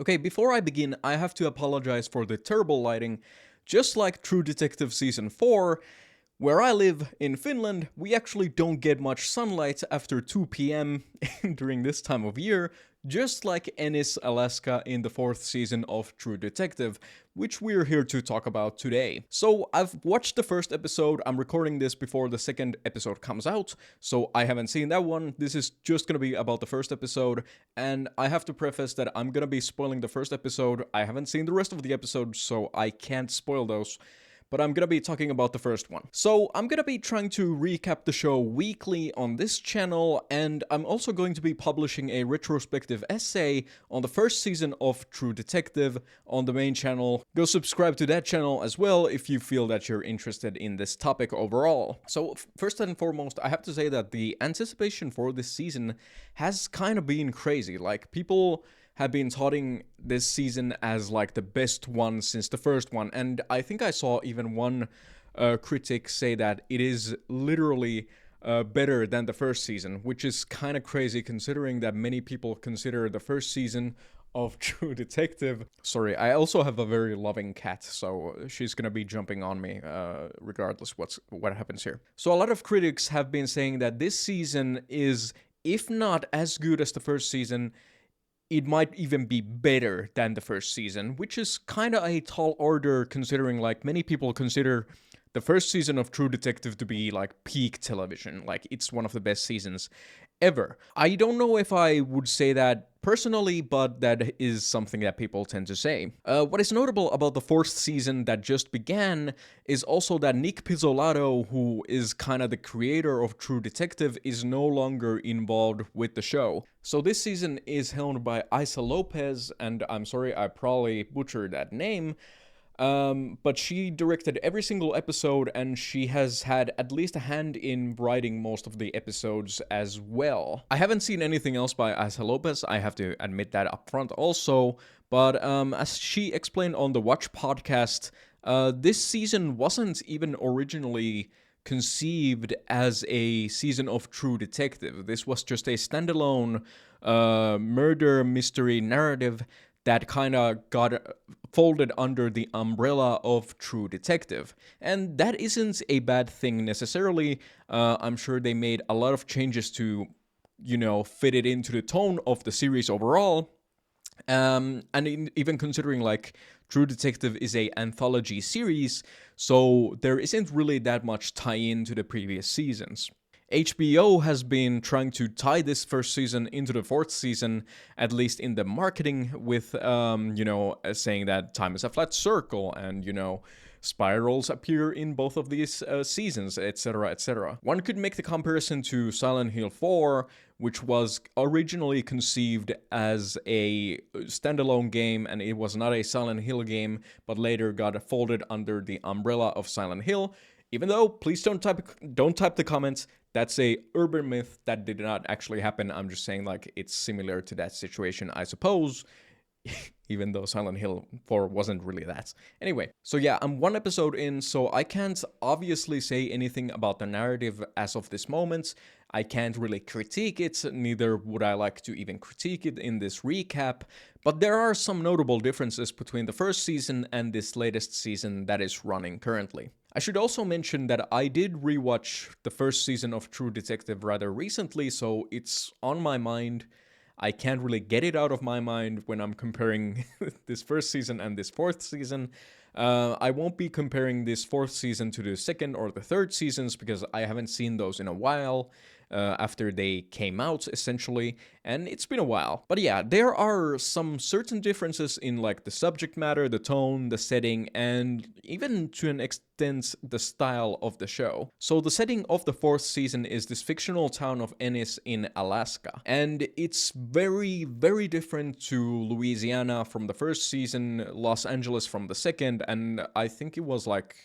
Okay, before I begin, I have to apologize for the terrible lighting. Just like True Detective Season 4, where I live in Finland, we actually don't get much sunlight after 2 p.m. during this time of year, just like Ennis, Alaska in the 4th season of True Detective, which we're here to talk about today. So, I've watched the first episode, I'm recording this before the second episode comes out, so I haven't seen that one. This is just gonna be about the first episode, and I have to preface that I'm gonna be spoiling the first episode. I haven't seen the rest of the episodes, so I can't spoil those, but I'm gonna be talking about the first one. So I'm gonna be trying to recap the show weekly on this channel, and I'm also going to be publishing a retrospective essay on the first season of True Detective on the main channel. Go subscribe to that channel as well if you feel that you're interested in this topic overall. So first and foremost, I have to say that the anticipation for this season has kind of been crazy. Like, people have been touting this season as like the best one since the first one, and I think I saw even one critic say that it is literally better than the first season, which is kind of crazy considering that many people consider the first season of True Detective. Sorry, I also have a very loving cat, so she's gonna be jumping on me regardless what happens here. So a lot of critics have been saying that this season is, if not as good as the first season, it might even be better than the first season, which is kind of a tall order considering like many people consider the first season of True Detective to be like peak television, like it's one of the best seasons ever. I don't know if I would say that personally, but that is something that people tend to say. What is notable about the fourth season that just began is also that Nick Pizzolatto, who is kind of the creator of True Detective, is no longer involved with the show. So this season is helmed by Isa Lopez, and I'm sorry, I probably butchered that name, but she directed every single episode, and she has had at least a hand in writing most of the episodes as well. I haven't seen anything else by Isa Lopez, I have to admit that up front also, but as she explained on the Watch podcast, this season wasn't even originally conceived as a season of True Detective. This was just a standalone murder mystery narrative that kind of got folded under the umbrella of True Detective. And that isn't a bad thing necessarily. I'm sure they made a lot of changes to, fit it into the tone of the series overall. Even considering like True Detective is a anthology series, so there isn't really that much tie-in to the previous seasons. HBO has been trying to tie this first season into the fourth season, at least in the marketing, with, saying that time is a flat circle and, spirals appear in both of these seasons, etc., etc. One could make the comparison to Silent Hill 4, which was originally conceived as a standalone game, and it was not a Silent Hill game, but later got folded under the umbrella of Silent Hill. Even though, please don't type the comments. That's a urban myth that did not actually happen. I'm just saying like it's similar to that situation, I suppose. Even though Silent Hill 4 wasn't really that. Anyway, so yeah, I'm one episode in, so I can't obviously say anything about the narrative as of this moment. I can't really critique it, neither would I like to even critique it in this recap, but there are some notable differences between the first season and this latest season that is running currently. I should also mention that I did rewatch the first season of True Detective rather recently, so it's on my mind. I can't really get it out of my mind when I'm comparing this first season and this fourth season. I won't be comparing this fourth season to the second or the third seasons because I haven't seen those in a while. After they came out, essentially, and it's been a while. But yeah, there are some certain differences in like the subject matter, the tone, the setting, and even to an extent the style of the show. So the setting of the fourth season is this fictional town of Ennis in Alaska, and it's very, very different to Louisiana from the first season, Los Angeles from the second, and I think it was like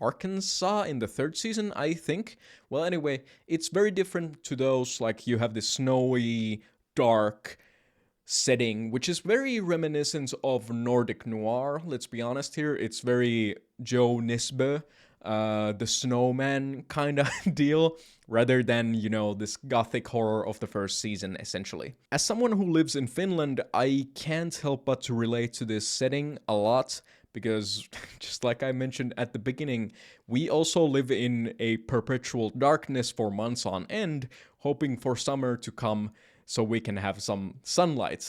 Arkansas in the third season, I think. Well, anyway, it's very different to those. Like, you have this snowy, dark setting, which is very reminiscent of Nordic noir, let's be honest here. It's very Joe Nisbet the snowman kind of deal, rather than, this gothic horror of the first season, essentially. As someone who lives in Finland, I can't help but to relate to this setting a lot, because just like I mentioned at the beginning, we also live in a perpetual darkness for months on end, hoping for summer to come so we can have some sunlight.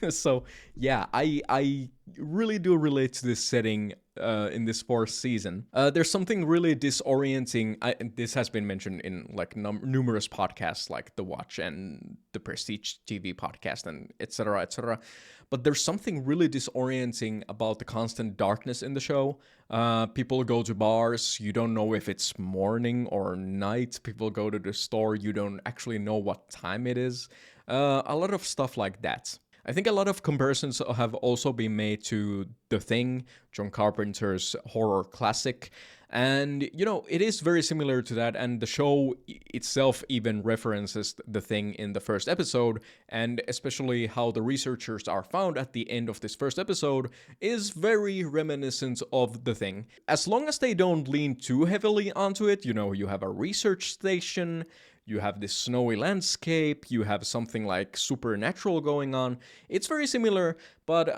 So yeah, I really do relate to this setting in this fourth season. There's something really disorienting. This has been mentioned in like numerous podcasts, like The Watch and the Prestige TV podcast, and etc. etc. But there's something really disorienting about the constant darkness in the show. People go to bars, you don't know if it's morning or night. People go to the store, you don't actually know what time it is. A lot of stuff like that. I think a lot of comparisons have also been made to The Thing, John Carpenter's horror classic. And, it is very similar to that, and the show itself even references The Thing in the first episode, and especially how the researchers are found at the end of this first episode is very reminiscent of The Thing. As long as they don't lean too heavily onto it, you have a research station, you have this snowy landscape, you have something like supernatural going on. It's very similar, but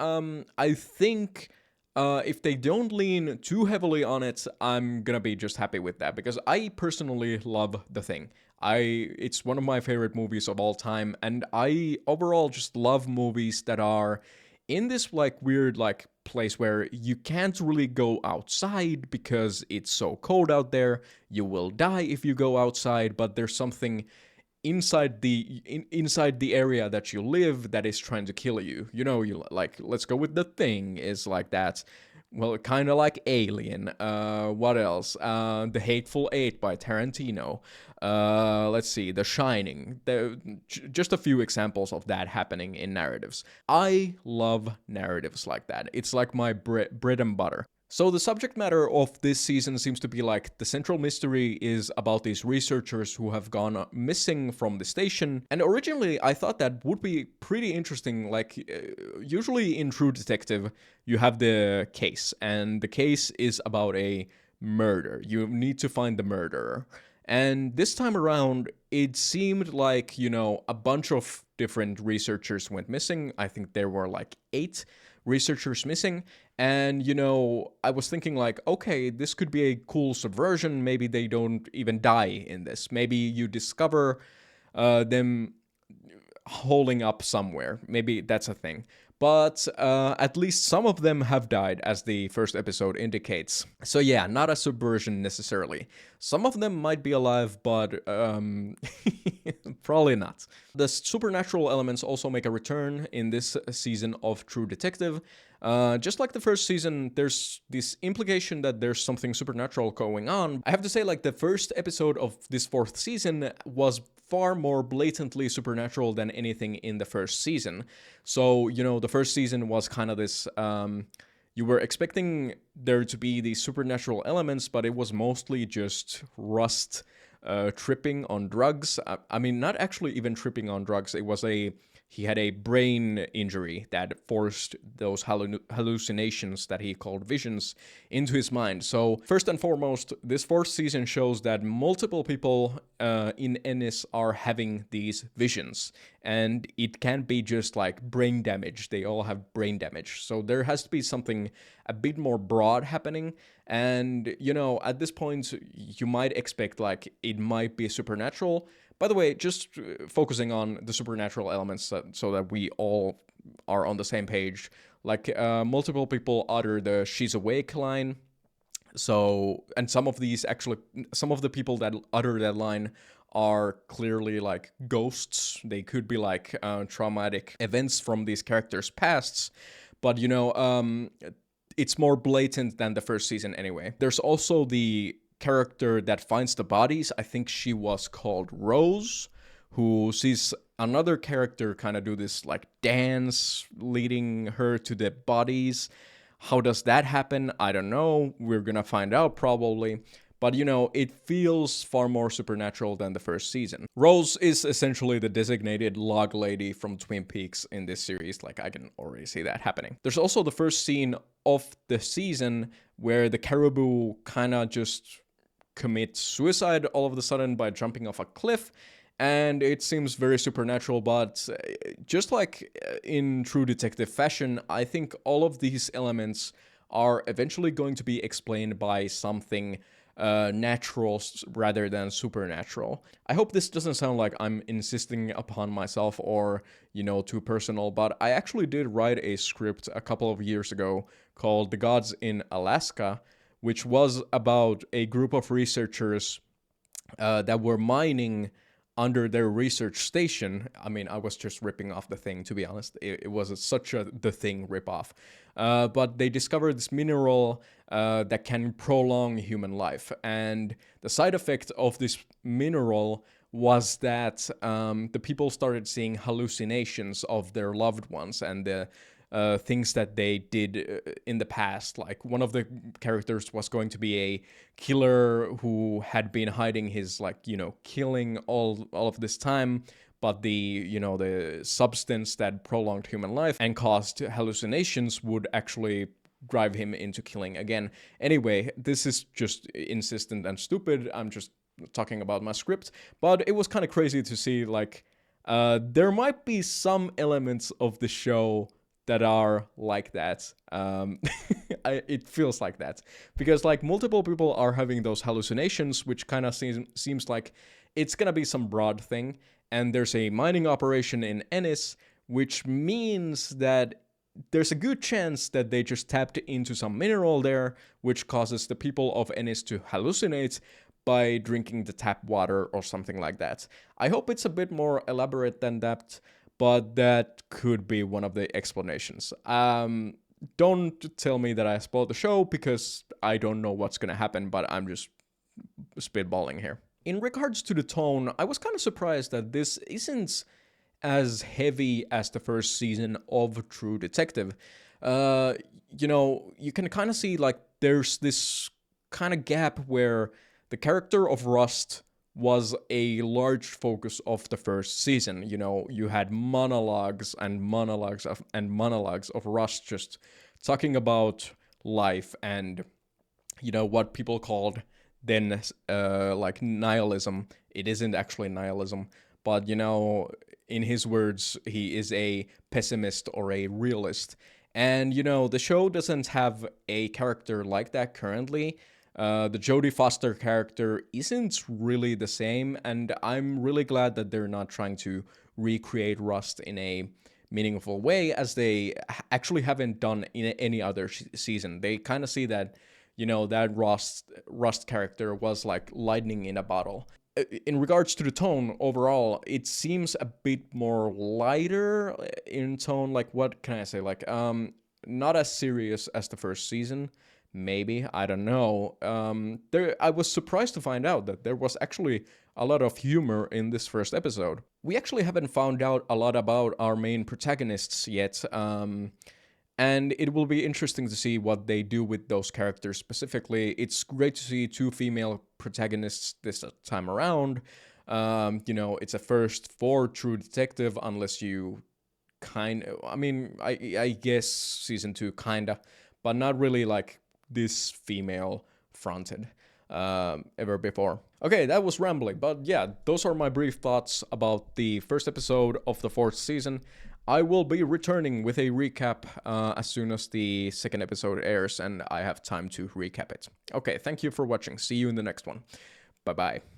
I think if they don't lean too heavily on it, I'm gonna be just happy with that, because I personally love The Thing. It's one of my favorite movies of all time, and I overall just love movies that are in this like weird like place where you can't really go outside because it's so cold out there. You will die if you go outside, but there's something inside the area that you live that is trying to kill you. You like, let's go with The Thing is like that. Well, kind of like Alien. What else? The Hateful Eight by Tarantino. Let's see, The Shining. Just a few examples of that happening in narratives. I love narratives like that. It's like my bread and butter. So the subject matter of this season seems to be like the central mystery is about these researchers who have gone missing from the station. And originally I thought that would be pretty interesting. Like usually in True Detective, you have the case, and the case is about a murder. You need to find the murderer. And this time around, it seemed like, a bunch of different researchers went missing. I think there were like 8 researchers missing. And, I was thinking like, okay, this could be a cool subversion. Maybe they don't even die in this. Maybe you discover them holding up somewhere. Maybe that's a thing. But at least some of them have died, as the first episode indicates. So yeah, not a subversion necessarily. Some of them might be alive, but probably not. The supernatural elements also make a return in this season of True Detective. Just like the first season, there's this implication that there's something supernatural going on. I have to say, like, the first episode of this 4th season was far more blatantly supernatural than anything in the first season. So, the first season was kind of this, you were expecting there to be these supernatural elements, but it was mostly just Rust tripping on drugs. I mean, not actually even tripping on drugs. It was he had a brain injury that forced those hallucinations that he called visions into his mind. So first and foremost, this 4th season shows that multiple people in Ennis are having these visions. And it can't be just like brain damage. They all have brain damage. So there has to be something a bit more broad happening. And, at this point, you might expect like it might be supernatural. By the way, just focusing on the supernatural elements so that we all are on the same page. Like, multiple people utter the "she's awake" line. So, and some of the people that utter that line are clearly like ghosts. They could be like traumatic events from these characters' pasts. But, it's more blatant than the first season anyway. There's also the character that finds the bodies. I think she was called Rose, who sees another character kind of do this like dance leading her to the bodies. How does that happen? I don't know. We're gonna find out probably. but you know, it feels far more supernatural than the first season. Rose is essentially the designated log lady from Twin Peaks in this series, like I can already see that happening. There's also the first scene of the season where the caribou kinda just commit suicide all of a sudden by jumping off a cliff, and it seems very supernatural, but just like in true detective fashion, I think all of these elements are eventually going to be explained by something natural rather than supernatural. I hope this doesn't sound like I'm insisting upon myself or, you know, too personal, but I actually did write a script a couple of years ago called The Gods in Alaska, which was about a group of researchers that were mining under their research station. I mean, I was just ripping off The Thing, to be honest. It was such a The Thing ripoff. But they discovered this mineral that can prolong human life. And the side effect of this mineral was that the people started seeing hallucinations of their loved ones and the things that they did in the past. Like one of the characters was going to be a killer who had been hiding his, like, you know, killing all of this time, but the, you know, the substance that prolonged human life and caused hallucinations would actually drive him into killing again. Anyway, this is just insistent and stupid. I'm just talking about my script, but it was kind of crazy to see, like, there might be some elements of the show that are like that. It feels like that because, like, multiple people are having those hallucinations, which kind of seems like it's gonna be some broad thing. And there's a mining operation in Ennis, which means that there's a good chance that they just tapped into some mineral there, which causes the people of Ennis to hallucinate by drinking the tap water or something like that. I hope it's a bit more elaborate than that, but that could be one of the explanations. Don't tell me that I spoiled the show because I don't know what's gonna happen, but I'm just spitballing here. In regards to the tone, I was kind of surprised that this isn't as heavy as the first season of True Detective. You know, you can kind of see, like, there's this kind of gap where the character of Rust was a large focus of the first season. You know, you had monologues and monologues of Rust just talking about life and, you know, what people called then like nihilism. It isn't actually nihilism, but, you know, in his words, he is a pessimist or a realist. And, you know, the show doesn't have a character like that currently. The Jodie Foster character isn't really the same, and I'm really glad that they're not trying to recreate Rust in a meaningful way, as they actually haven't done in any other season. They kind of see that, you know, that Rust character was like lightning in a bottle. In regards to the tone overall, it seems a bit more lighter in tone. Like, what can I say? Like, not as serious as the first season. Maybe, I don't know. I was surprised to find out that there was actually a lot of humor in this first episode. We actually haven't found out a lot about our main protagonists yet, and it will be interesting to see what they do with those characters specifically. It's great to see two female protagonists this time around. You know, it's a first for True Detective, unless you I guess season 2 kinda, but not really like this female fronted ever before. Okay, that was rambling, but yeah, those are my brief thoughts about the first episode of the 4th season. I will be returning with a recap as soon as the second episode airs and I have time to recap it. Okay, thank you for watching. See you in the next one. Bye-bye.